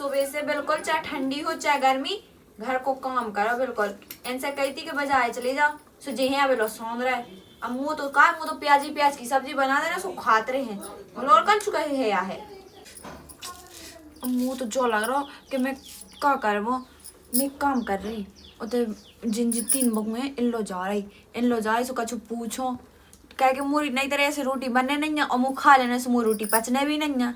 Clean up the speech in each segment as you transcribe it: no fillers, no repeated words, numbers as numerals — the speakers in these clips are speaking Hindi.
सुबह से बिल्कुल चाहे ठंडी हो चाहे गर्मी घर को काम करो बिल्कुल। इनसे कहती कि बजाय चले जाओ सो जे हैं अभी सौंद रहा है। अब मुँह तो प्याज की सब्जी बना देना सो खाते रहे हैं और कल चुका है या है। अब मुँह तो जो लग रहा कि मैं क्या कर वो मैं काम कर रही उधर जिन जिन 3 बग में इन लो जा रही सो कछु पूछो कह के मुरी नई तरह से रोटी बनने नहीं है और मुँह खा लेने से मुँह रोटी पचने भी नहीं है।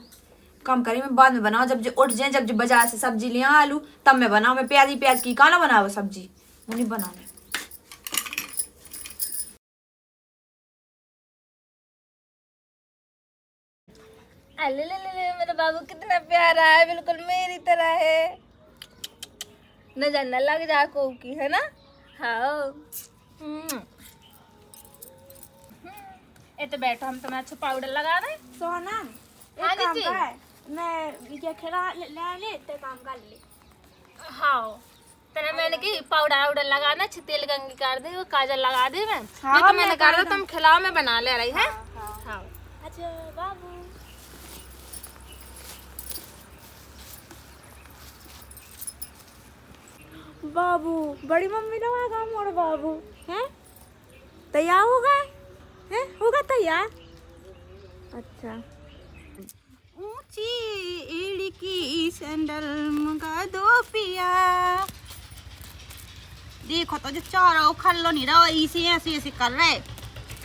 काम करी मैं बाद में बनाओ जब जो उठ जाए जब जो बाजार से सब्जी ले आलू तब मैं बनाऊँ। मैं प्याज की काला बनाओ सब्जी वो नहीं बनाने। अले ले ले ले मेरा बाबू कितना प्यारा है, बिल्कुल मेरी तरह है। नजर न लग जा को की है ना। हाँ तो बैठो हम तुम्हें अच्छा पाउडर लगा रहे। सोना हाँ एक काम जी। कर मैं ये खिला ले ते काम कर ले। हाँ तेरा मैंने की पाउडर लगाना तेल गंगी कर दे वो काजल लगा दे मैं। हाँ, ये तो मैंने मैं कर कर दिया तुम खिलाओ मैं बना ले रही है। हाँ अच्छा बाबू बाबू बड़ी मम्मी लोग काम मोड़ बाबू हैं तैयार होगा तैयार। अच्छा ऊंची एड़ी की सैंडल मंगा दो पिया। देखो तो जो चारा उखड़ लो नहीं रहा इसे ऐसे कर रहे।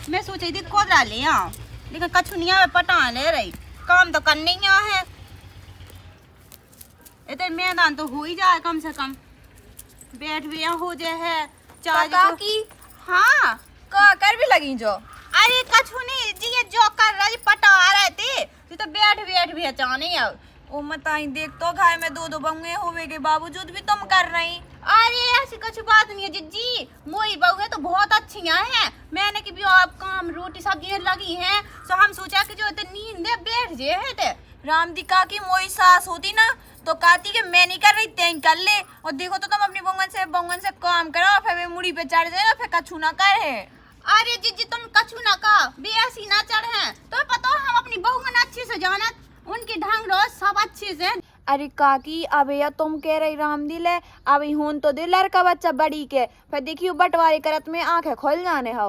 मैं सोची थी कोदरा ले आओ लेकिन कछुनिया में पटा ले रही काम तो करने ही है। इधर मैदान तो हो ही जाए कम से कम बैठ भी हो जाए है चार की हाँ का कर भी लगी जो अरे कछुनी जी ये जो कर रही पटा रहे थे तो बैठ भी अचाने अब ओ मताई देख तो घाय में 2 बंगे होवे के बावजूद भी तुम कर रही। अरे ऐसी कुछ बात नहीं है जिज्जी मोई बहू है तो बहुत अच्छी हैं। मैंने कि भी आप काम रोटी सब्जी लगी हैं तो हम सोचा कि जो नींद है बैठ जे है ते राम दी का की मोई सास होती ना तो कहती कि मैं नहीं कर रही तें कर ले और देखो तो तुम अपनी बंगन से काम करो फिर वे मुड़ी पे चढ़ जाए ना फिर कछु ना करे। अरे जिज्जी तुम कछु ना का भी ऐसी ना चढ़े तो पता हम अपनी बहू ने अच्छे से जानत उनकी ढंग रोज सब अच्छे से। अरे काकी अब या तुम कह रही राम दिल है अभी होन तो दे लड़का बच्चा बड़ी के फिर देखियो बंटवारे करत में आंखें खोल जाने हो।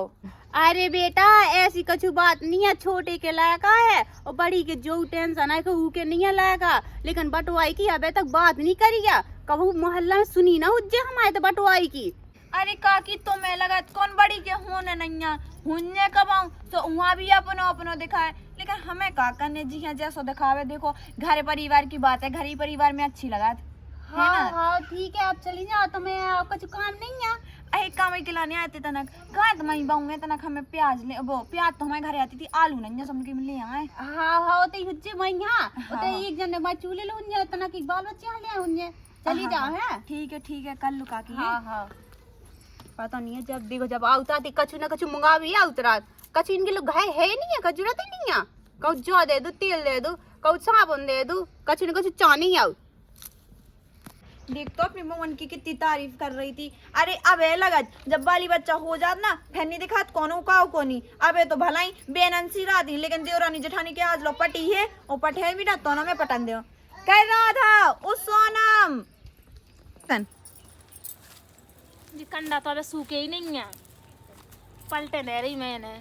अरे बेटा ऐसी कछु बात नहीं है छोटे के लायक है और बड़ी के जो टेंशन है कि के नहीं है लायक लेकिन बटवाई की अबे तक बात नहीं करी गया कबू मोहल्ला में सुनी ना उज्जे हमारे तो बटवाई की। अरे काकी तुम्हें लगा कौन बड़ी के होने नहीं हुन्ने कबाऊ तो वहाँ भी अपनो दिखाए लेकिन हमें का करने जी हाँ जैसो दिखावे। देखो घर परिवार की बात है घर परिवार में अच्छी लगा हाँ ठीक है आप चली जाओ तो मैं कुछ काम नहीं है। अरे काम के लाने आते तनक कहाँ तुम्हारी बहू है तनक हमें प्याज ले वो प्याज तो हमारे घर आती थी आलू नहीं है समझ के ले आए। हाँ तो हुज्जे वही हाँ तो एक जने मैं चूल्हे लो हुन्ने तना की बाल बच्चे ले हुन्ने चली जाओ है। ठीक है कर लो काकी। हाँ पता नहीं है जब देखो जब आवता थी कछु ना कछु मंगा भी आवतरा कछु इनके लोग घाय है नहीं है का जरूरत ही नहीं है कहू जो दे दो तेल दे दो कहू साबुन दे दो कछु ना कछु चानी आओ। देख तो अपनी मोहन की कितनी तारीफ कर रही थी। अरे अब है लगा जब बाली बच्चा हो जात ना फिर नहीं दिखात कौन काओ कोनी अबे तो भलाई बेनंसी राती लेकिन देवरानी जेठानी के आज लो पटी है और पटे भी ना तो ना मैं पटन दे कह रहा था उस सोनम जी कंडा तो अबे सूखे ही नहीं है पलटे ले रही मैंने।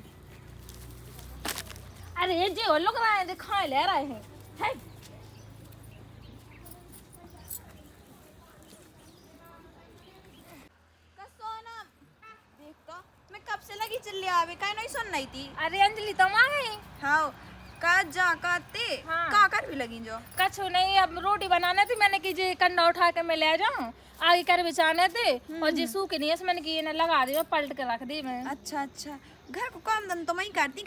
अरे ये जो लोग रहे दिखाए ले रहे हैं है? सोनम देख तो मैं कब से लगी चिल्ली आवे का नहीं सुन रही थी। अरे अंजलि तुम आ गई। हाँ का जा काते हाँ। का कर भी लगी जो कछु नहीं अब रोटी बनाने थी मैंने की जी कंडा उठा के मैं ले जाऊं आगे कर बिछाने थे और जी सूखे नहीं है मैंने की ये लगा दी पलट के रख दी मैं। अच्छा घर को काम धन तो मैं ही करती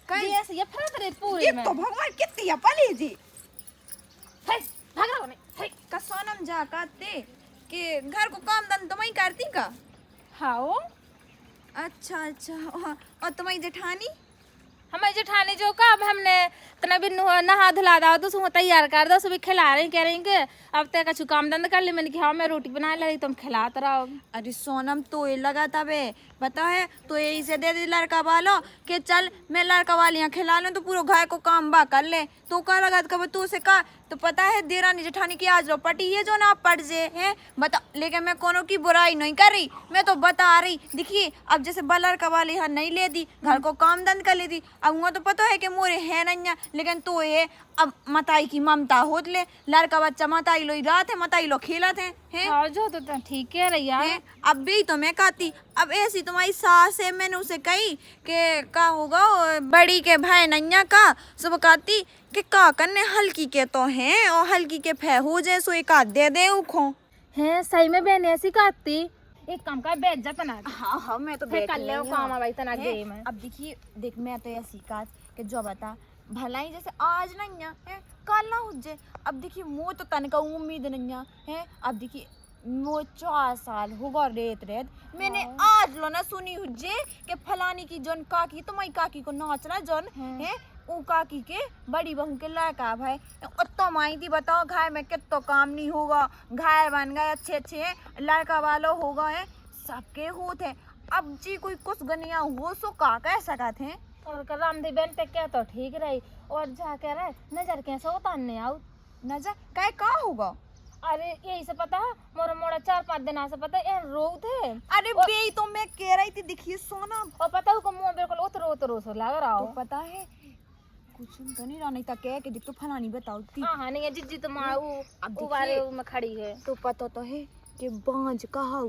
जी ऐसे ये फरक रहे पूरे ये में तो भगवान कितनी है पली जी है भाग रहा नहीं है। का सोनम जा काते के घर को काम धन तो मैं ही करती का। हाँ अच्छा और तुम्हारी जेठानी हमारी जेठानी जो का अब हमने तना भी नहा धुला दाओ तो सुबह तैयार कर दो सुबह खिला रही कह रही कि अब तक कुछ काम धंधा कर ले। मैंने कहा मैं रोटी बनाने लगी तुम खिलाते रहो। अरे सोनम तो ये लगा था बे, पता है तो यही से दे दी लड़का वालों कि चल मैं लड़का वाली यहाँ खिला लूँ तो पूरा घर को काम बा कर ले। तो क्या लगा कब तू से कहा तो पता है देरानी जेठानी की आज लो पटी है जो ना पट जे है बता। लेकिन मैं कोनो की बुराई नहीं कर रही, मैं तो बता रही। देखिए अब जैसे लड़का वाली यहाँ नहीं ले दी, घर को काम दंद कर लेती। अब वो तो पता है कि मोरे है नहीं, लेकिन तो ये अब मताई की ममता होत ले। लड़का बच्चा मताई लो रात है, मताई लो खेलत है हाँ जो तो ठीक कह रही यार। अब भी तो मैं कहती अब ऐसी तुम्हारी सास है, मैंने उसे कही कि का होगा बड़ी के भाई नैया का सुबह कहती कि का करने हल्की के तो हैं और हल्की के फे हो जाए सो एक आध दे दे उखो है सही में बहन ऐसी कहती। एक काम का बैठ जा तना। हाँ हाँ मैं तो फिर कर ले काम भाई तना गेम है। अब देखिए देख मैं तो ऐसी काट कि जो बता भलाई जैसे आज नैया है कल ना हुजे। अब देखिए मो तो तन का उम्मीद नैया है। अब देखिए वो 4 साल होगा रेत मैंने आज लो ना सुनी हुजे कि फलानी की जन काकी तुम्हारी काकी को नाचना जन है ऊ काकी के बड़ी बहू के लड़का भाई तो माई थी बताओ घाय में कितना काम नहीं होगा। घाय बन गए अच्छे अच्छे हैं, लड़का वालों होगा है सबके होते हैं। अब जी कोई कुछ गनिया हो सो का कह सकते हैं। और रामदेव बहन पे क्या तो ठीक रही और जा कह रहे नजर कैसे उतारने आओ नजर कह का होगा। अरे यही से पता है मोरा मोड़ा 4-5 दिन से पता है रोग थे। अरे बे तो मैं कह रही थी देखिए सोना और पता है मुंह बिल्कुल उतरो सो लग रहा हो। तो पता है कुछ तो नहीं रहा नहीं था कह के देख तो फलानी बताओ थी। हाँ नहीं है जिज्जी तो माँ वो बारे में खड़ी है। तो पता तो है कि बांझ कहा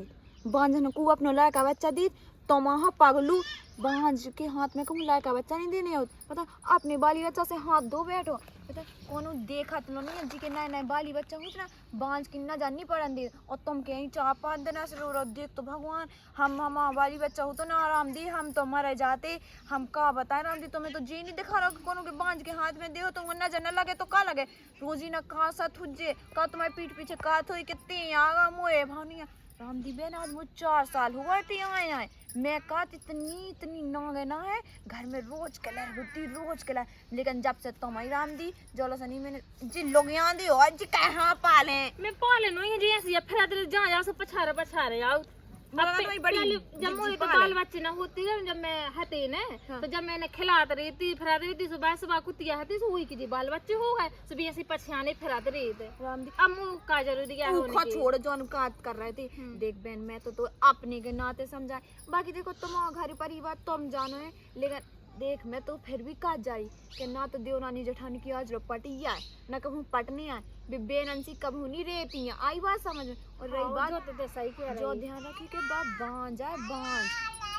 बांझ को अपना लड़का बच्चा दी तो वहाँ पगलू बांझ के हाथ में कहूँ लड़का बच्चा नहीं देने होत पता अपने बाली बच्चा से हाथ धो बैठो पता कोनो देखा तो नहीं जी के नए नए बाली बच्चा हो ना बांझ की ना जाननी पड़न दे और तुम कहीं 4-5 दिन से रो देख तो भगवान हम बाली बच्चा हो तो ना आराम दी हम तो मर जाते। हम का बताए राम दी तुम्हें तो जी नहीं दिखा रहा कोनो के बांझ के हाथ में दे तुम नजर न लगे तो का लगे रोजी ना कहा सा थुजे का तुम्हारे पीठ पीछे का थोड़ी कितनी आगा मोए भानिया राम दी बहन आज मुझे 4 साल हुआ थे आए मैं कहा इतनी नागे ना है घर में रोज कलर होती रोज कलर। लेकिन जब से तुम्हारी राम दी जोलो सनी मैंने जिन लोग यहाँ दी और जी कहाँ पाले मैं पाले नहीं जी ऐसी फिर जहाँ जा सब पछारे आओ जब मुझे तो बाल बच्चे ना होती है जब मैं हती ने तो जब मैंने खिलाते रही थी फिराते रही थी सुबह कुतिया हती हुई की जी बाल बच्चे हो गए सब ऐसे पछाने फिराते रही थे। अब मुँह का जरूरी क्या होने की छोड़ जो अनुकात कर रहे थे देख बहन मैं तो अपने के नाते समझाए बाकी देखो तुम्हारा घर परिवार तुम जानो है। लेकिन देख मैं तो फिर भी काट जाई कि ना तो देवरानी जेठानी की आज पटी आए ना कहूँ पटने आए बेनंसी कभी नहीं रहती है आई बात समझ में। और रही बात तो सही कह रही जो ध्यान रखी के बात बांझ आए बांझ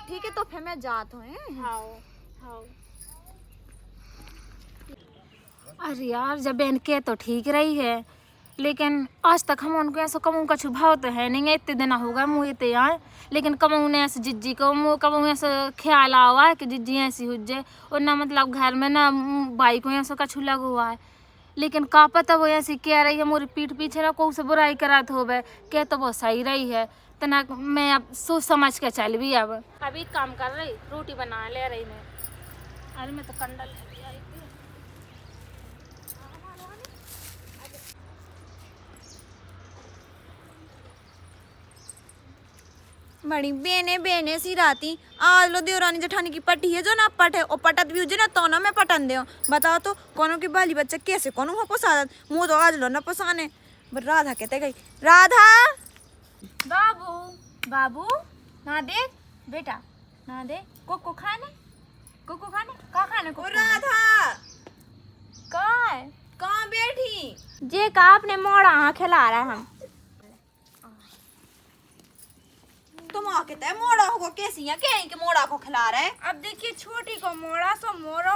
ठीक है तो फिर मैं जात हूँ। अरे यार जब बहन के तो ठीक रही है लेकिन आज तक हम उनको ऐसा कमू का छुभाव तो है नहीं है। इतने दिन होगा मुँह इतने आए लेकिन कमू ने ऐसे जिज्जी को मुँह कमू ऐसा ख्याल हुआ है कि जिज्जी ऐसी हो जाए और ना मतलब घर में ना भाई को ऐसा कछु लगा हुआ है। लेकिन का पता वो ऐसी कह रही है मोरी पीठ पीछे ना को से बुराई करात हो गए कह तो वो सही रही है तो ना मैं अब सोच समझ के चल भी अब अभी काम कर रही रोटी बना ले रही मैं। अरे मैं तो कंडा ले आई थी। बड़ी बेने सी राती आज लो देवरानी जेठानी की पटी है जो ना पटे और पटत भी ना तो ना मैं पटन दे बताओ तो कोनो की बाली बच्चा कैसे कोनो हो पसाद मुँह तो आज लो ना पसाने। राधा कहते गई राधा बाबू ना दे बेटा ना दे कोको खाने का खाने को राधा कहाँ बैठी जे का आपने मोड़ा हाँ खिला रहा है हम तुम आके तय मोड़ा होगा कैसी है कहीं के मोड़ा को खिला रहे। अब देखिए छोटी को मोड़ा सो मोड़ा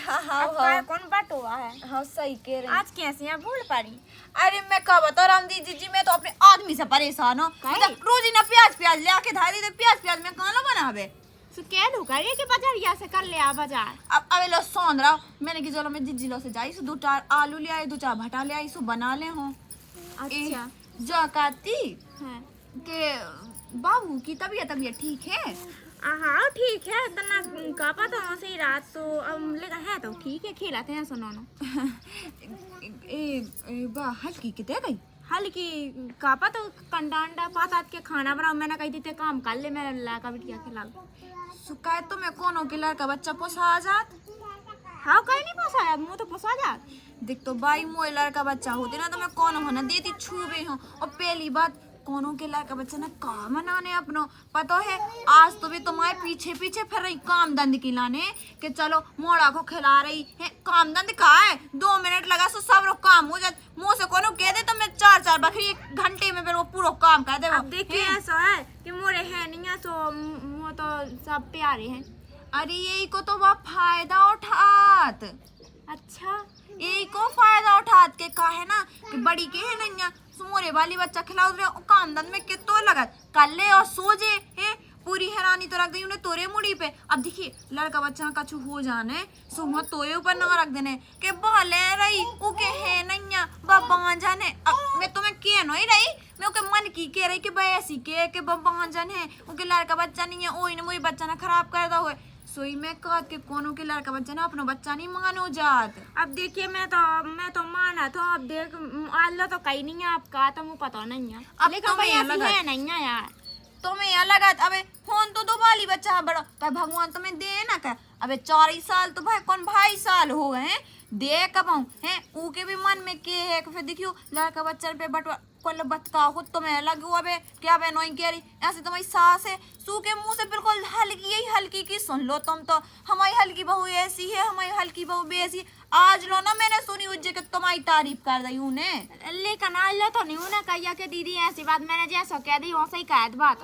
हाँ कौन बटुआ है। हाँ सही कह रहे आज कैसी है भूल पड़ी। अरे मैं कब बता राम दी जी मैं तो अपने आदमी से परेशान हूँ मतलब रोजी ना प्याज ले आके धारी दे प्याज में कहाँ बनावे सो क्या ढुका रही है कि बाजार से कर ले आ बाजार अब अबे लो सोन रहा मैंने कि चलो मैं जिज्जी लो से जाई सो 2-4 आलू ले आई 2-4 भटा ले आई सो बना ले हूँ। अच्छा जो कहती हाँ। के बाबू की तबीयत ठीक है। हाँ ठीक है, तना कापा तो ऐसे ही रात तो अब लेकिन है तो ठीक है, खिलाते हैं सुनो बा हल्की कितने गई हल्की कापा तो कंडा अंडा पातात के खाना बनाओ, मैंने कही थी काम कर ले, मैं लाका बिटिया खिला। सुकाए तो मैं कौन के लड़का बच्चा पोसा जात। हाँ कहीं नहीं पोसा, मुँह तो पोसा जात। देख तो भाई मोए लड़का बच्चा होते ना तो मैं कौन होना देती छूबे हूँ। और पहली बात कौनों के लड़का बच्चा ना काम मनाने अपनो पता है। आज तो भी तुम्हारे पीछे पीछे फिर रही काम दंड की लाने कि चलो मोड़ा को खिला रही है। काम दंड कहा है, 2 मिनट लगा सो सब लोग काम हो जाए। मुँह से कोनो कह दे तो मैं 4 बकरी 1 घंटे में फिर वो पूरा काम कर दे। अब देखिए ऐसा है कि मोरे है नहीं है तो वो तो सब प्यारे हैं। अरे यही को तो वह फायदा उठात। अच्छा यही को फायदा उठात के कहा है ना कि बड़ी के है नहीं सुमोरे वाली बच्चा खिलाओ काम धंध में कितो लगत कर ले और सोजे है। पूरी हैरानी तो रख दी उन्हें तोरे मुड़ी पे। अब देखिए लड़का बच्चा कछु हो जाने सुमा तोरे ऊपर ना रख देने के बोले रही उके है नहीं बाबा जाने। अब मैं तुम्हें के नहीं रही, मैं उके मन की कह रही कि भाई ऐसी के बाबा जान है उके लड़का बच्चा नहीं है। ओही ने वही बच्चा ना खराब कर दो है। सोई में कहत के कोनो के लड़का बच्चा ना अपना बच्चा नहीं मानो जात। अब देखिए मैं तो माना था, अब देख अल्लाह तो कहीं नहीं है आपका तो मुझे पता नहीं है। अब लेकिन तो भाई मैं ऐसी अलग है नहीं है यार। तुम्हें यहाँ लगा अबे फोन तो 2 वाली बच्चा है बड़ा कह भगवान तुम्हें दे ना कह। अबे 4 साल तो भाई कौन 22 साल हो गए हैं दे कब है ऊके भी मन में के है। फिर देखियो लड़का बच्चा पे बटवा कोल बतका खुद तुम्हें लगू अबे क्या बे नोई कह रही ऐसे तुम्हारी सास है सूखे मुंह से बिल्कुल हल्की यही हल्की की सुन लो तुम तो। हमारी हल्की बहू ऐसी है, हमारी हल्की बहू बेसी। आज लो ना मैंने सुनी उज्जे के तुम्हारी तारीफ कर दी उन्हें। लेकिन अल्लाह तो नहीं उन्हें कहिया कि दीदी ऐसी बात मैंने जैसा कह दी वैसे ही कह बात।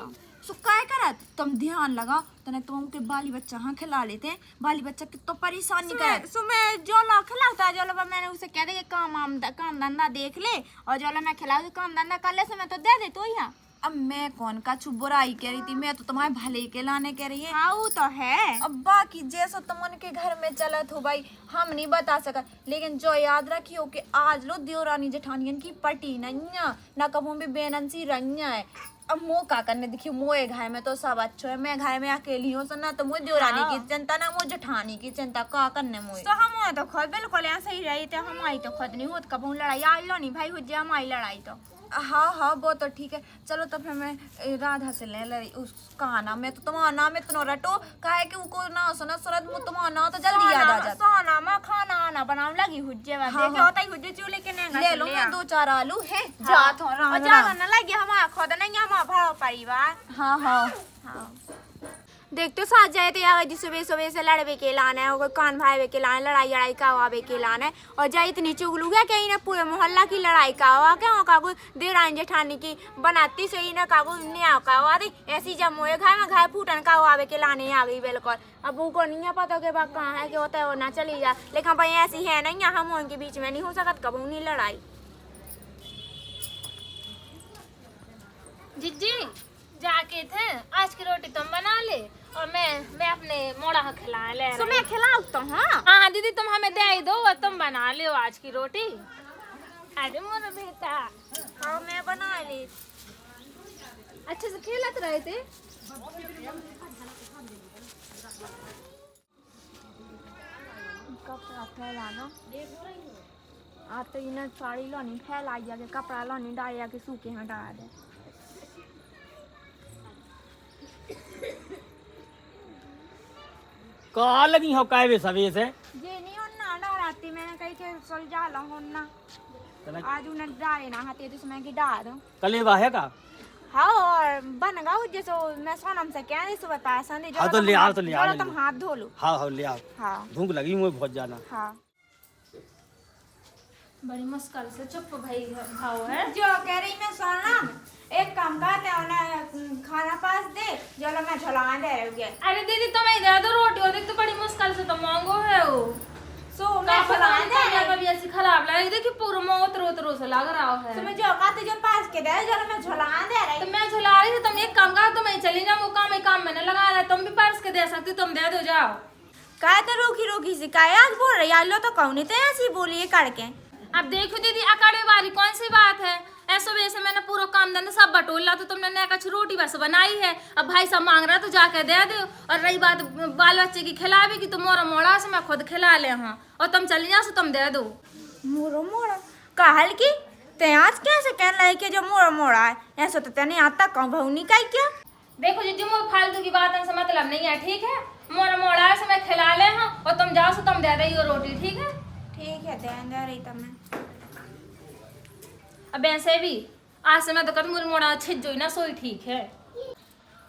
सो काय करत तुम ध्यान लगाओ तने तुम के बाली बच्चा हाँ खिला लेते हैं। बाली बच्चा कितना परेशान नहीं करे। सुबह जो लो खिलाता जो लो मैंने उसे कह दे कि काम धंधा देख ले और जो लो मैं खिला काम धंधा कर ले मैं तो दे दे तो यहाँ। अब मैं कौन का छुप बुराई कह रही थी, मैं तो तुम्हारे भले के लाने कह रही है। हाँ वो तो है। अब बाकी जैसा तुम उनके घर में चलत हो भाई हम नहीं बता सका। लेकिन जो याद रखियो कि आज लो देवरानी जेठानियन की पटी नहीं ना कबू भी बेनंसी रही है। अब मुँह का करने देखियो मोए घर में तो सब अच्छो है, मैं घर में अकेली हूँ ना तो मुझे देवरानी की चिंता ना मुझे जेठानी की चिंता का करने मुझे। तो हम तो खुद बिल्कुल ऐसे ही रही थे, हमारी तो खुद नहीं होत कबू लड़ाई आज लो नहीं भाई हो जाए हमारी लड़ाई तो। हाँ वो तो ठीक है। चलो तो फिर मैं राधा से ले रही उसका नाम मैं तो तुम्हारा नाम इतना रटो काहे कि उनको ना सुना सुरत मुझे तुम्हारा नाम तो जल्दी याद आ जाता। सोना में खाना आना बनाने लगी हुज्जे बात हाँ, देखे होता ही हुज्जे चूल्हे के नहीं ले लो मैं 2-4 आलू है हाँ, जात हो और ज्यादा न लगे हमारा खुद नहीं हमारा भरा परिवार। हाँ हाँ हाँ देख तो साथ जाए थे यार सुबह सुबह से लड़वे के लाना है और कान भाई के लाना लड़ाई लड़ाई का आवे के लाना है और जाए इतनी चुगलू गया कहीं ना पूरे मोहल्ला की लड़ाई का हुआ क्या वो कागू देवरानी जेठानी की बनाती से ही ना कागू न्याय का हुआ थी ऐसी जब मोए घर में घर फूटन का आवे के लाने आ गई बिल्कुल। अब वो को नहीं पता के बात कहाँ है कि होता है वो ना चली जा। लेकिन भाई ऐसी है नहीं हम उनके बीच में नहीं हो सकत कबू नहीं लड़ाई। जिज्जी जाके थे आज की रोटी तुम बना ले और मैं अपने मोड़ा को खिला ले तो मैं खिलाऊ तो हाँ। हाँ दीदी तुम हमें दे ही दो और तुम बना ले आज की रोटी। अरे मोरा बेटा हाँ मैं बना ली। अच्छे से खेलत रहे थे। कपड़ा फैलाना आज तो इन्हें साड़ी लानी फैलाई जाके कपड़ा लानी डाल जाके सूखे हटा दे। कहाँ लगी हो काय वे सवे से ये नहीं होना डराती मैंने कही के चल जा लो होना आज उन्हें डाले ना हाथे तो मैं की डाल दूं कले वाहे का। हाँ और बन गया जैसे मैं सोनम से क्या नहीं सुबह पैसा नहीं हाँ तो ले आओ तो ले आओ तुम हाथ धो लो। हाँ हाँ ले आओ। हाँ भूख लगी मुझे बहुत जाना। हाँ बड़ी मुश्किल से चुप भाई भाव है जो कह रही मैं सोनम एक काम करते हैं उन्हें खाना पास दे चलो मैं झुला दे रही। अरे दीदी तुम्हें दे दो रोटी और देख तो बड़ी मुश्किल से तो मांगो है वो सो मैं झुला दे रही। कभी ऐसी खराब लगे देखिए पूरा मुंह उतरो से लग रहा है। तुम्हें जो कहते जो पास के दे चलो मैं झुला दे रही। तो मैं झुला रही थी तुम एक काम करो तुम चली जाओ वो काम मैंने लगा रहा है तुम भी पर्स के दे सकती तुम दे दो जाओ। कहा तो रूखी रूखी शिकायत बोल रही आलो तो कौन तो ऐसी बोलिए करके। अब देखो दीदी अकाड़े वाली कौन सी बात है ऐसा वैसे मैंने पूरा काम धंधा सब बटोला तो तुमने नया कछ रोटी बस बनाई है। अब भाई सब मांग रहा तो जाके दे दो। और रही बात बाल बच्चे की खिलावे की तो मोरा मोड़ा से मैं खुद खिला ले हाँ, और तुम चली जाओ तो तुम दे दो। मोरो मोड़ा कहल की ते आज कैसे कह रहा है कि जो मोरा मोड़ा है ऐसा तो तेने आता कहूँ भौनी का क्या। देखो जीजू मोर फालतू की बात से मतलब नहीं है, ठीक है? मोरा मोड़ा से मैं खिला ले हाँ, और तुम जाओ तो तुम दे रही हो रोटी, ठीक है? ठीक है दे रही तब मैं। अब ऐसे भी आज से मैं तो कहती मोड़ा छिज जो ना सोई ठीक है।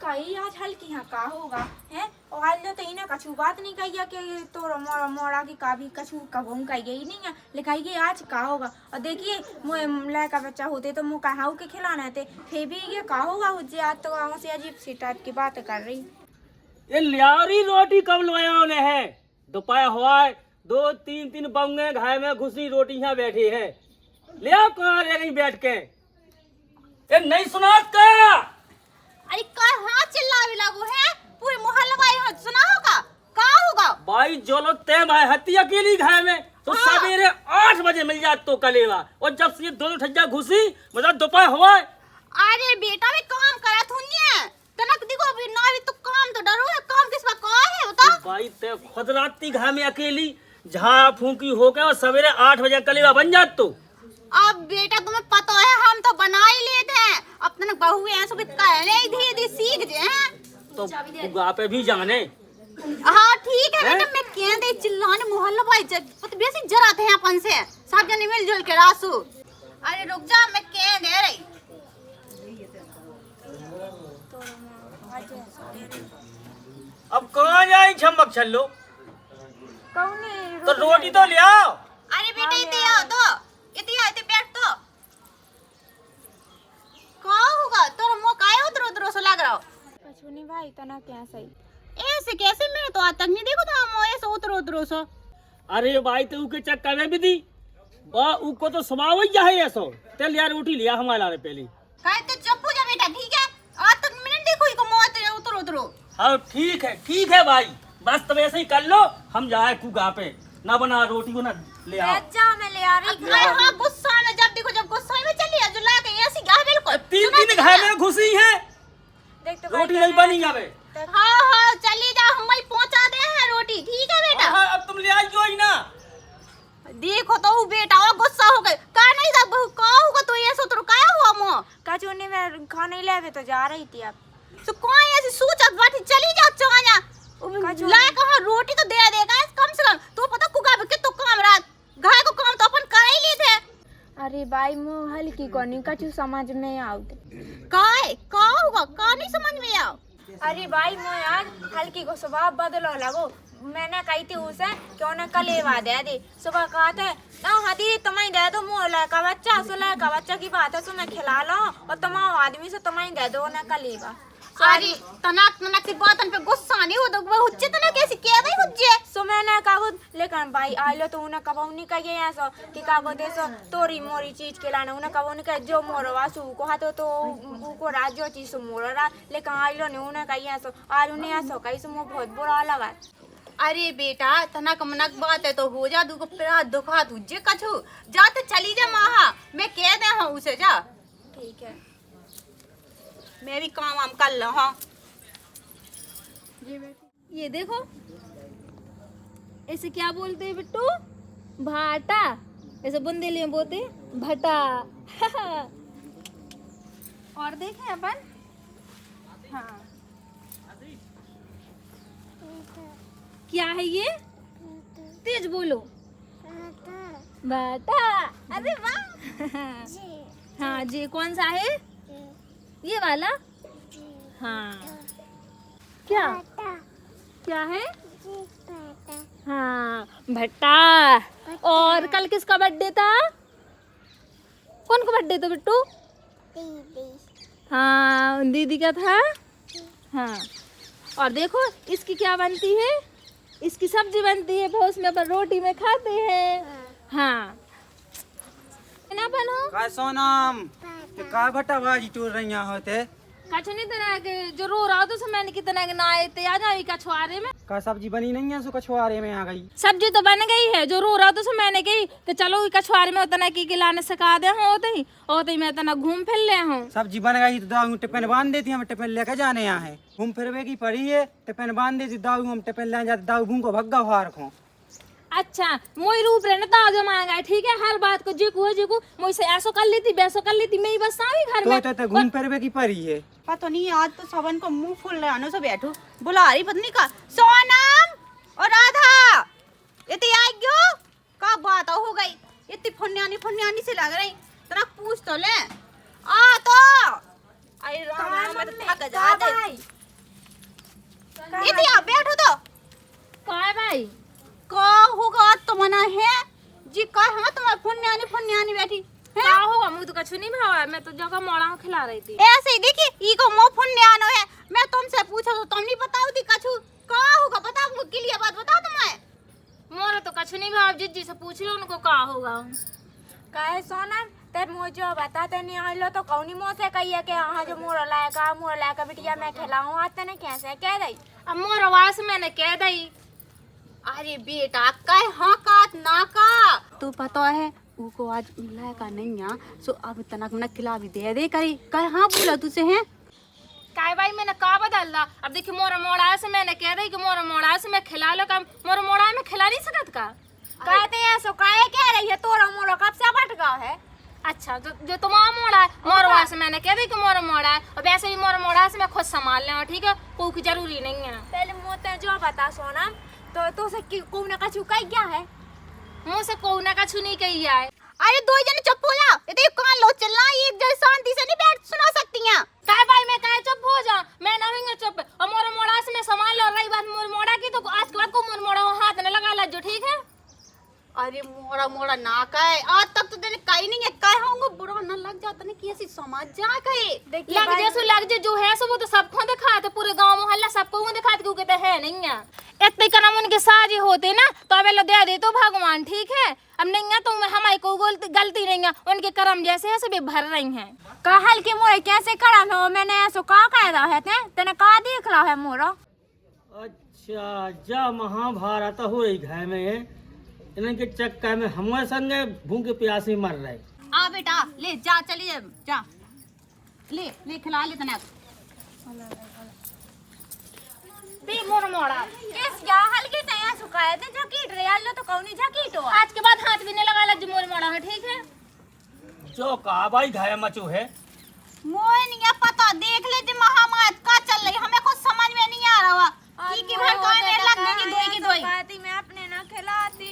कही आज हल्की यहाँ का होगा है और आज तो इन्हें कछु बात नहीं कही है कि तो मोड़ा मोड़ा की का भी कछु कबूँ कही गई नहीं है, लिखाई गई आज का होगा। और देखिए मोए लड़का बच्चा होते तो मुँह कहाऊ के खिलाना थे, फिर भी ये का होगा हुज्जे आज तो वहाँ से अजीब सी टाइप की बात कर रही। ये लियारी रोटी कब लोया उन्हें है? दोपहर हुआ है, 2-3 बंगे घाय में घुसी रोटी यहाँ बैठी है। ले आओ कहाँ रह गई बैठ के? ये नहीं सुनात का? अरे कहाँ चिल्लावे लगो है? पूरे मोहल्ला भाई सुना होगा का होगा? भाई जो लोग तय भाई हती अकेली घाय में तो सवेरे 8 बजे मिल जात तो कलेवा, और जब से ये दोनों ठज्जा घुसी मतलब दोपहर हुआ है। अरे बेटा मैं काम करा थुन्ये तनक देखो अभी ना भी तो काम तो डरो है, काम किस बात का है बता? भाई तय खुद राती घाय में अकेली झाड़ फूंकी होके और सवेरे 8 बजे कलेवा बन जात तो। अब बेटा तुम्हें पता है हम तो बना ही लेते हैं, अब तनक बहू है सो कहले धीरे धीरे सीख जे हैं तो बुगा पे भी जाने। हाँ ठीक है बेटा मैं कह दे चिल्लाने मोहल्ला भाई पता बेसी जरा थे अपन से सब जने मिलजुल के रासू। अरे रुक जा मैं कह दे रही। अब कहाँ जाए छमक छल्लो? कौन तो रोटी तो ले आओ। अरे बेटा इते आओ तो इते आओ इते बैठ तो का होगा तोर मुंह काहे उधर उधर से लग रहा हो? कछु नहीं भाई तना क्या सही ऐसे कैसे मैं तो आज तक नहीं देखो था मुंह ऐसे उधर उधर से। अरे भाई तो उके चक्कर में भी दी बा उको तो समाव ही है ऐसो। चल यार रोटी लिया हमारा रे पहले। काहे तो चुप हो जा बेटा ठीक है, आज तक मैंने देखो इसको मुंह ऐसे उधर उधर। हाँ ठीक है भाई, बस तुम ऐसे ही कर लो, हम जाए कुगा पे ना बना रोटी को ना ले आओ। जा मैं ले आ रही अरे हाँ गुस्सा में जब देखो जब गुस्सा में चली जो ला के ऐसी गा बिल्कुल 3 दिन घर में घुसी है, देख तो रोटी नहीं बनी अबे। हाँ हाँ चली जा हम वही पहुंचा दे हैं रोटी ठीक है बेटा। हाँ अब तुम ले आइयो ही ना। देखो तो वो बेटा और गुस्सा हो गए का नहीं था बहू का होगा तो ऐसा तो क्या हुआ मुंह कछु नहीं मैं खाने ले तो जा रही थी अब तो कोई ऐसी सोचत बाटी चली जा चाया ला कहा रोटी तो दे देगा कम से कम तो पता कुका के तो काम रात गाय को काम तो अपन कर ही ली थे। अरे भाई मुँह हल्की कोनी कछु समझ में आउत काय का होगा का नहीं समझ में आओ। अरे भाई मैं आज हल्की को स्वभाव बदलो लगो, मैंने कही थी उसे क्यों न कलेवा दे दे, सुबह कहा था ना हाँ दीदी तुम्हें दे दो मोह लड़का बच्चा सो लड़का बच्चा की बात है सो मैं खिला लो और तमाम आदमी से तुम्हें दे दो न कलेवा। अरे तनाक तनाक की बातन पे गुस्सा नहीं हो तो वो हुज्जे तना कैसे कह रही हुज्जे सो मैंने कहा लेकिन भाई आलो तो उन्हें कब उन्हीं का ये ऐसा कि का बोलते सो तोरी मोरी चीज के लाने उन्हें कब उन्हें जो मोरो वासु को हाथो तो उनको राज जो चीज सो मोरो रा लेकिन आलो ने उन्हें का ये ऐसा आज उन्हें ऐसा कहीं सो मुझे बहुत बुरा लगा। अरे बेटा तनक मनक बात है तो हो जा दूको पेरा दुखा तुझे कछु जा तो चली जा माहा मैं कह दे हूँ उसे जा ठीक है मैं भी काम वाम कर लो। हाँ ये देखो ऐसे क्या बोलते हैं बिट्टू? भाटा। ऐसे बुंदेली में बोलते हैं भटा। और देखें अपन हाँ क्या है ये? तेज बोलो। बाटा। अरे वाह। हाँ जी कौन सा है? ये वाला। हाँ क्या क्या है? हाँ भट्टा। और कल किसका बर्थडे था? कौन का बर्थडे था बिट्टू? हाँ दीदी का था। हाँ और देखो इसकी क्या बनती है? इसकी सब्जी बनती है, बहुत उसमें अपन रोटी में खाते हैं। हाँ ना बनो काय सोनाम का भट्टा बाजी टूर रही होते कछु नहीं तना के जो रो रहा तो मैंने कितना के ना आए थे आ जावी का छुआरे में का सब्जी बनी नहीं है, सो कछुआरे में आ गई। सब्जी तो बन गई है, जो रो रहा तो से मैंने कही कि चलो कछुआरे में उतना की लाने सिखा दे हो तो मैं इतना घूम फिर ले हूँ। सब्जी बन गई तो दाऊ टिफिन बांध देती, हम टिफिन लेकर जाने यहाँ है, घूम फिरवे की पड़ी है, टिफिन बांध देती दाऊ, हम टिफिन ले जाते दाऊ भूख को भग्गा हार खो। अच्छा मोई रूप रहने तो आगे मांगा है, ठीक है, हर बात को जेकू मुझसे ऐसो कर लेती वैसो कर लेती, मैं ही बस आई घर में तो घूम फिरवे की पड़ी है। पता नहीं आज तो सबन को मुंह फुल रहा से बैठो, बुला रही पत्नी का सोनम और राधा इतनी आई क्यों, का बात हो गई, इतनी फुन्यानी से लग रही, तेरा पूछ तो ले आ तो अरे राम मैं तो थक जाते इतनी आप बैठो तो काय भाई का होगा तो मना है जी, का है तुम्हारी फुन्यानी बैठी है, क्या होगा, मुझे तो कछु नहीं भावा, मैं तो जगह मोड़ा खिला रही थी। ऐसे ही देखी ई को मो फुन्यानो है, मैं तुमसे पूछा तो तुम नहीं बताओ कछु, का होगा बता, मुझे लिए बात बताओ तुम्हें। मोरा तो कछु नहीं भाव, जिज्जी से पूछ लो उनको का होगा। कहे सोनम ते मुझे बताते नहीं आइलो तो कौनी मुँह से कहिए कि हाँ जो मोर लायका बिटिया मैं खिलाऊँ, आज तने कैसे कह दई। अब मोर आवाज मैंने कह दई, अरे बेटा कह हाँ का ना का तो पता है उको आज लायका नहीं आ, सो अब तनक न खिला भी दे करी, कह हाँ बोला तुझसे है काय भाई मैंने का बदल दा। अब देखिए मोरा मोड़ा से मैंने कह रही कि मोरा मोड़ा से मैं खिला लो, काम मोरा मोड़ा में खिला नहीं सकत का। कहते हैं सो काहे कह रही है, तोरा मोरा कब से भटका है। अच्छा जो तुम्हारा मोड़ा है मोरवा से मैंने कह दी कि मोरा मोड़ा है, और वैसे भी मोरा मोड़ा से मैं खुद संभाल लें, ठीक है, कोई की जरूरी नहीं है। पहले मुँह जो बता सोनम तो से को ना कछु कह क्या है, मुँह से कोई ना कछु नहीं कही है। अरे दो जने चुप हो जा, ये कान लो चलना, एक जैसे शांति से नहीं बैठ सुना सकती हैं। काय भाई मैं कहे चुप हो जा, मैं ना होंगे चुप, और मोरा मोड़ा से मैं संभाल लो, रही बात मोर मोड़ा की तो आज के बाद को मोर मोड़ा हाथ न लगा लज्जो, ठीक है। अरे मोड़ा ना कहे, आज तक तो तेने कही नहीं है, कहे होंगे बुरा न लग जाता नहीं, कैसी समझ जा कहे लग जे जो है सो वो तो सबको दिखाते, पूरे गांव मोहल्ला सबको दिखाते, क्योंकि तो है नहीं है। इतने कर्म उनके साझे होते ना तो अब लो दे तो भगवान, ठीक है, अब नहीं है तो हमारी कोई गलती नहीं है, उनके कर्म जैसे है सभी भर रही हैं। कहल के मोरे कैसे कर्म हो, मैंने ऐसो का कह रहा है तेने का देख रहा है मोरा। अच्छा जा महाभारत हो रही घर में, इनके चक्कर में हमारे संगे भूखे प्यासे मर रहे। आ बेटा ले जा, चलिए जा ले खिला ले तने पी मोर मोड़ा किस या हल्के तया सुखाए थे जकीट रे आलो तो कौनी जकीट हो। आज के बाद हाथ भी नहीं लगा लज मोर मोड़ा है, ठीक है। जो कहा भाई घर मचो है, मोए नहीं पता, देख ले जी महामात का चल रही, हमें कुछ समझ में नहीं आ रहा की भर कोई मेरे लगने की दोई कहती मैं अपने ना खिलाती,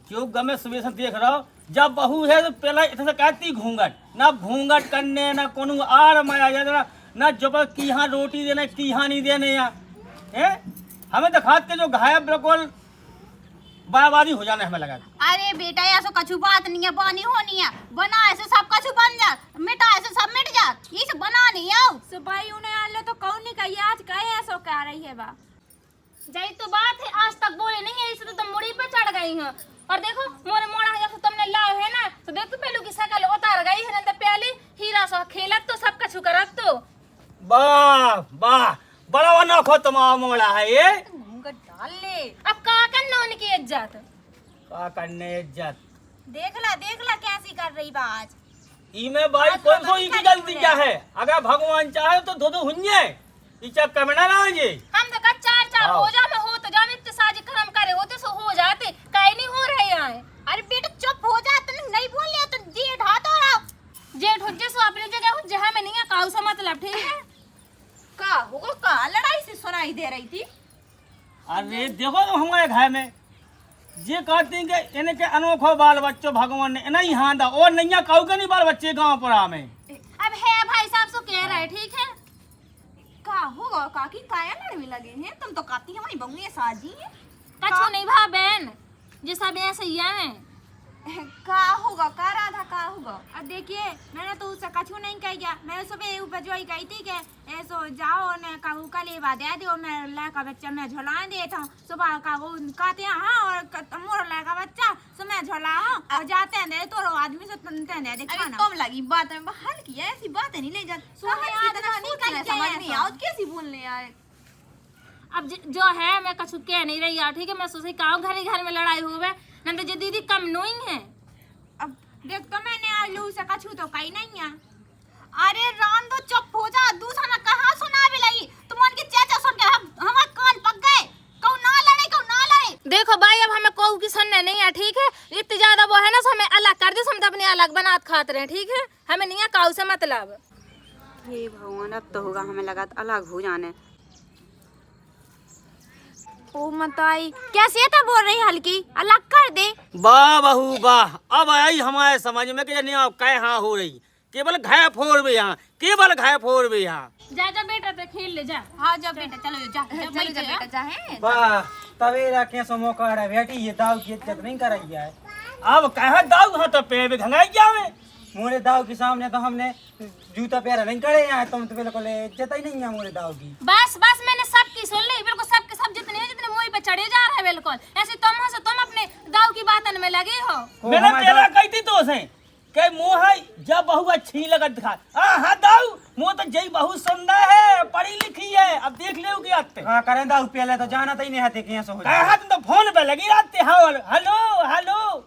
क्यों गमे सुबह से देख रहा हो, जब बहू है तो पहले इतना कहती घूंघट, ना घूंघट करने ना कोनो आर माया जाए ना जब की यहाँ रोटी देना की यहाँ नहीं देने यहाँ है, हमें तो खाद के जो घाया बिल्कुल बर्बादी हो जाने हमें लगा। अरे बेटा ऐसा कछु बात नहीं है, बानी होनी है, बना ऐसे सब कछु बन जा, मिटा ऐसे सब मिट जा, ये सब बना नहीं आओ सुबह उन्हें आलो तो कौनी कही आज कहे ऐसो कह रही है बा। जय तो बात है, आज तक बोले नहीं है, इसलिए तो मुड़ी पे चढ़ गई हैं। और देखो मोरे मोड़ा जब तुमने लाओ है ना तो देखो पहलू की शकल उतार गई है, तो पहले हीरा सो खेलत तो सब कछु करत तो। वाह वाह बड़ा बना खो तुम्हारा मोड़ा है ये, डाल ले अब का करना उनकी इज्जत, का करने इज्जत, देख ला कैसी कर रही बा आज। इमे भाई कौन सो इनकी गलती क्या है, अगर भगवान चाहे तो धो हुन्ये ई चक्कर में ना लाएंगे। हम तो कब चार हो जा में हो तो जा इतने साजी कर्म करे होते सो हो जाते, कहीं नहीं हो रहे हैं। अरे बेटा चुप हो जा, तने नहीं बोल लिया तो जेठ हाथ हो रहा, जेठ हो जैसो अपनी जगह हो जहां में नहीं है काऊ सा मतलब, ठीक है। का होगा का लड़ाई से सुनाई दे रही थी। अरे देखो तो हमारे घर में ये कहते हैं कि इनके अनोखो बाल बच्चों भगवान ने नहीं हांदा और नहीं काऊ के नहीं बाल बच्चे गाँव पड़ा में। अब है भाई साहब सो कह रहे ठीक है, का होगा काकी काया लड़ने लगे हैं, तुम तो कहती हमारी बहू ये साजी है, कछु नहीं भा बहन ये सब ऐसे ही है। का होगा का राधा का होगा। अब देखिए मैंने तो उससे कछु नहीं कह गया, मैं सुबह ऊपर जो गई थी कि ऐसो जाओ ने कहू का लेवा दे दो, मैं लड़का बच्चा मैं झोला देता हूँ, सुबह का वो कहते हैं हाँ और मोर लड़का बच्चा सो मैं झोलाऊँ और जाते हैं दे तो आदमी से तुनते दे खाना। तुम लगी बात में बाहर की ऐसी बातें नहीं ले जाती, समझ में आओ कैसी बोलने आए। अब जो है मैं कछु कह नहीं रही यार, ठीक है। मैं सोची गाँव घर ही घर में लड़ाई हो गए न तो जो दीदी कम नोई है। अब देख तो मैंने आलू से कछु तो कही नहीं है। अरे रान दो, चुप हो जा। दूसरा ना कहाँ सुना भी लगी तुम उनकी चाचा सुन के हमारे कान पक गए। कहू ना लड़े, कहू ना लड़े। देखो भाई अब हमें कहू की सुनने नहीं है, ठीक है। इतनी ज्यादा वो है ना सो हमें अलग कर दे, हम तो अपने अलग बनात खाते रहे, ठीक है। हमें नहीं है काऊ से मतलब। हे भगवान, अब तो होगा, हमें लगा अलग हो जाने। ओ मताई कैसे तो बोल रही हल्की, अलग कर दे। वाह बहू वाह, अब आई हमारे समझ में कि नहीं आप कहे हाँ हो रही। केवल घाय फोड़ भी यहाँ, केवल घाय फोड़ भी यहाँ। जा जा बेटा तो खेल ले जा। हाँ जा बेटा, चलो जा चलो जा बेटा जाए। वाह, तवेरा कैसा मौका है बेटी, ये दाव की इज्जत नहीं कराई है। अब कहे दाऊ हाँ तो पे भी घंगाई जावे। मोरे दाव के सामने तो हमने जूता पैरा नहीं करे हैं, तुम तो बिल्कुल इज्जत ही नहीं है मोरे दाव की। बस बस मैंने सबकी सुन ली, बिल्कुल सबके सब जितने जितने मुँह पे चढ़े जा रहे हैं बिल्कुल ऐसे। तुम अपने दाव की बातन में लगे हो। मैंने तेरा कही थी तो से के मुँह है जब बहू अच्छी लगत दिखा। हाँ दाऊ मुँह तो जई बहू सुंदर है, पढ़ी लिखी है। अब देख ले कि आते हाँ करें दाव, पहले तो जाना तो ही नहीं है कि यहाँ से हो कहे तुम तो फोन पे लगी रहते। हाँ हेलो हेलो,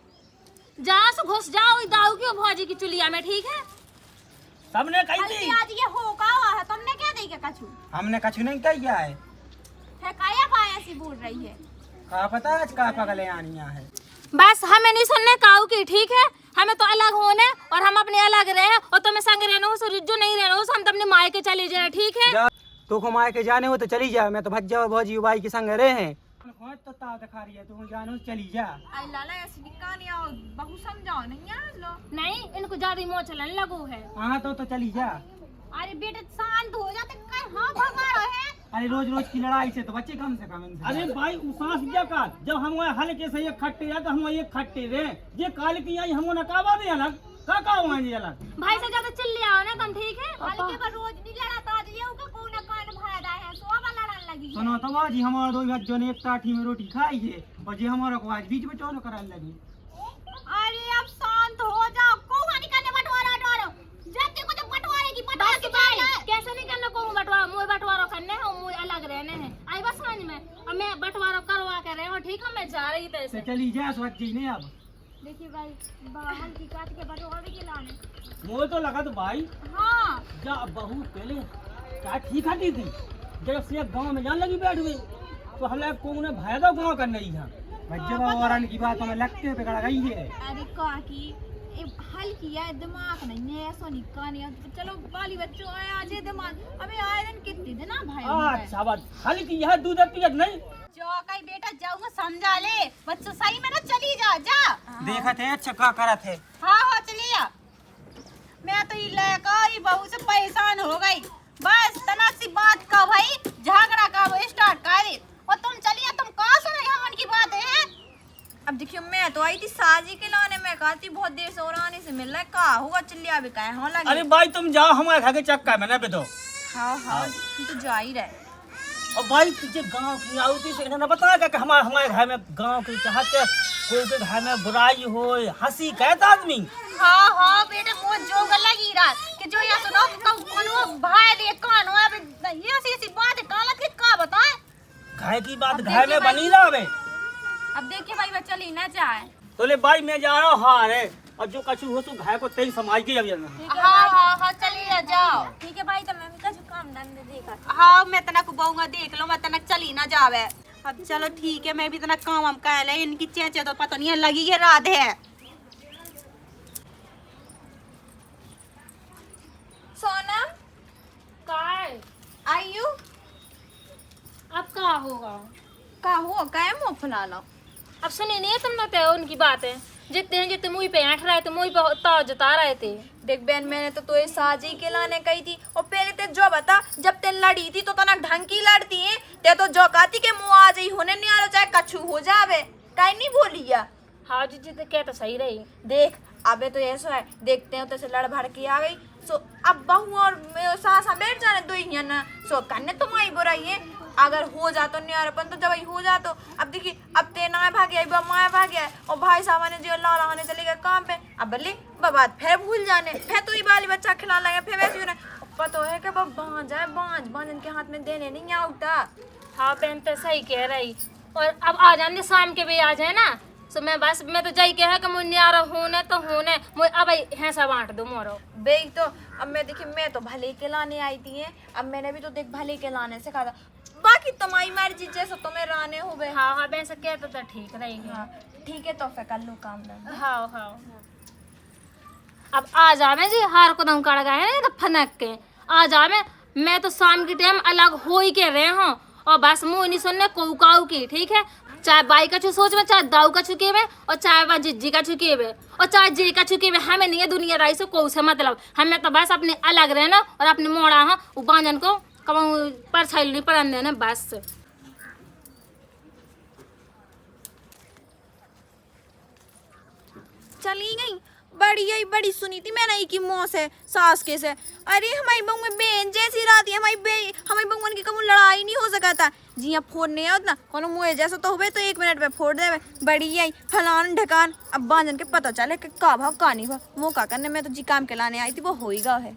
जा सो घुस जाओ इस दाऊ की और भौजी की चुलिया में, ठीक है। सबने कही हल्की थी। आज ये हो का हुआ है, तुमने क्या देखा कछु हमने कछु नहीं किया है। है काया पाया ऐसी बोल रही है। का पता आज का पगले आनिया है। बस हमें नहीं सुनने काऊ की, ठीक है। हमें तो अलग होने और हम अपने अलग रहे और तुम्हें संग रहना हो, जो नहीं रहना हो हम तो अपने मायके चले जाए, ठीक है। तो को माय के जाने हो तो चली जा, मैं तो भज्जा और भौजी बाई के संग रहे हैं। तो ताव दिखा रही है, तू जानो चली जा। आई लाला ऐसी कहानी आओ, बहु समझाओ नहीं यार लो। नहीं इनको ज्यादा मोह चलन लगो है। हाँ तो चली जा। अरे बेटा शांत हो जाते, हाँ भगा रहे। अरे रोज रोज की लड़ाई से तो बच्चे कम से कम इनसे। अरे भाई उसास क्या का, जब हम हल्के से एक खट्टे या तो हम एक खट्टे रहे ये काल की आई हम नकाबा दे अलग का हुआ ये अलग। भाई से ज्यादा चिल्ले आओ ना तुम, ठीक है। हल्के पर रोज नहीं लड़ा था, ये का कोई ना कान फायदा है, सोवा लड़न लगी। सुनो तो बाजी, हमारे दो भाई जो ने एक टाठी में रोटी खाई है और जे हमारा को आज बीच में चोलो कराने लगी। अरे अब शांत हो जाओ, कोई नहीं करने बंटवारा डरो। जब देखो तो बंटवारे की पता की बात है। कैसे नहीं करना को बंटवारा, मुँह बंटवारा करने हैं और मुँह अलग रहने हैं। आई बस समझ में, और मैं बंटवारा करवा कर रहे हो, ठीक है। मैं जा रही थी तो चली जा सोची नहीं। अब देखिए भाई बाहर की काट के बंटवारे के लाने। मुझे तो लगा तो भाई हाँ जब बहू पहले क्या ठीक हटी थी, जब से गांव में जान लगी बैठ गई तो हम लोग को उन्हें भाई दो गाँव करना ही था। भज्जा और की बात हमें लगते पे कड़ा गई है। अरे काकी हल्की है, दिमाग नहीं है, ऐसा नहीं कहानी। चलो बाली बच्चों आए आज ये दिमाग, अबे आए दिन कितने दिन ना भाई। अच्छा बात हल्की यह दूध पियत नहीं। जो कई बेटा जाऊंगा समझा ले बच्चों, सही में ना चली जा जा। देखा थे अच्छा का करा थे। हाँ हाँ चली जा। मैं तो ये लेकर बहू से परेशान हो गई। बस तना सी बात का भाई झगड़ा का वो स्टार्ट कर दे और तुम चलिए। तुम कहाँ सुन रही हो उनकी बात है। अब देखियो मैं तो आई थी साजी के लाने में, कहती बहुत देर से और आने से मिल रहा है, का होगा चिल्लिया भी का हो लगे। अरे भाई तुम जाओ हमारे घर के चक्का में ना पे दो। हाँ हाँ हम तो जा ही रहे। और भाई तुझे गांव की आउती से इन्होंने बताया कि हमारे घर में गांव की चाहते कोई के घर में बुराई हो हंसी कहता आदमी। हाँ हाँ बेटा मुझे जो लगी रहा कि जो यहाँ सुनो कौन वो भाई दे कान हो, अब ये ऐसी बात है कालत के का बताए। घर की बात घर में बनी रहा। अब देखिए भाई बच्चा लेना चाहे तो ले भाई मैं जा रहा हूँ हाँ रे, और जो कछु हो तो घर को तेज समाज के अब हाँ हाँ हाँ चलिए जाओ। ठीक है भाई, तो मैं का काम धंधे देखा। हाँ मैं तना को बहुंगा देख लो, मैं तना चली ना जावे। अब चलो ठीक है, मैं भी तना काम हम कह ले। इनकी चेचे तो पता नहीं है लगी है रात है। सोनम काय आयु अब का होगा। का हो का मुँह फुला लो। अब सुनी नहीं है तुम लोग तो उनकी बातें, जितने मुँह पे ऐठ रहे थे, मुँह पे ताव जता रहे थे। देख बहन मैंने तो ये साजी के लाने कही थी, और पहले ते जो बता जब ते लड़ी थी तो तना ढंग की लड़ती है, ते तो जो कहती के मुँह आ जाई होने नहीं आ चाहे कछु हो जावे, कहीं नहीं बोलिया। हाँ जी जी तो क्या तो सही रही। देख अबे तो ऐसा है, देखते हो तो लड़ भड़ के आ गई। सो अब बहू और सास बैठ जाने दो ही ना, सो करने तुम्हारी बुराई है। अगर हो जातो न्यारपन तो जब हो जातो। अब देखिए अब ते ना भागे माया भागे और भाई साहब ने जो लाला होने चले गए काम पे। अब बल्ले बात फिर भूल जाने, फिर तो ही बाली बच्चा खिला लगे, फिर वैसे ही पता है कि बांझ है, बांझ इनके हाथ में देने नहीं आता। हाँ बहन तो सही कह रही। और अब आ जाने शाम के भी आ जाए ना, तो मैं तो जाई कह कि मुझे आ रहा होने तो होने मुझे अब है सब बांट दो मोरो। बेग तो अब मैं देखी, मैं तो भले के लाने आई थी है, अब मैंने भी तो देख भले के लाने से कहा था, बाकी तुम्हारी मर्जी जैसा तुम्हें राने हो गए। हाँ हाँ बहन से कहते तो ठीक रहेगी। हाँ ठीक है, तो फिर कर लो काम धंधा। हाँ हाँ अब आ जावे जी, हार को दम कड़ गए हैं तो फनक के आ जावे। मैं तो शाम के टाइम अलग हो ही के रहे हूँ, और बस मुँह नहीं सुनने कौकाऊ की, ठीक है। चाहे बाई का छू सोच में, चाहे दाऊ का छुके में, और चाहे वह जिज्जी का छुके में, और चाहे जे का छुके में, हमें नहीं है दुनिया राई से कोई से मतलब। हमें तो बस अपने अलग रहना और अपने मोड़ा हाँ वो बांझन को कब परछाई नहीं पड़न देना बस। चली गई बड़ी आई बड़ी सुनी थी मैंने की मुँह से सास के से। अरे हमारी बहू में बहन जैसी रहती है, हमारी बहू की कभी लड़ाई नहीं हो सका था जी। अब फोन नहीं होता कोनो मुँह जैसा तो हुए तो 1 मिनट में फोड़ दे। बड़ी आई फलान ढकान, अब बांधन के पता चले कि का भाव का नहीं भाव। मुँह का करने में तो जी काम के लाने आई थी, वो हो ही गया है।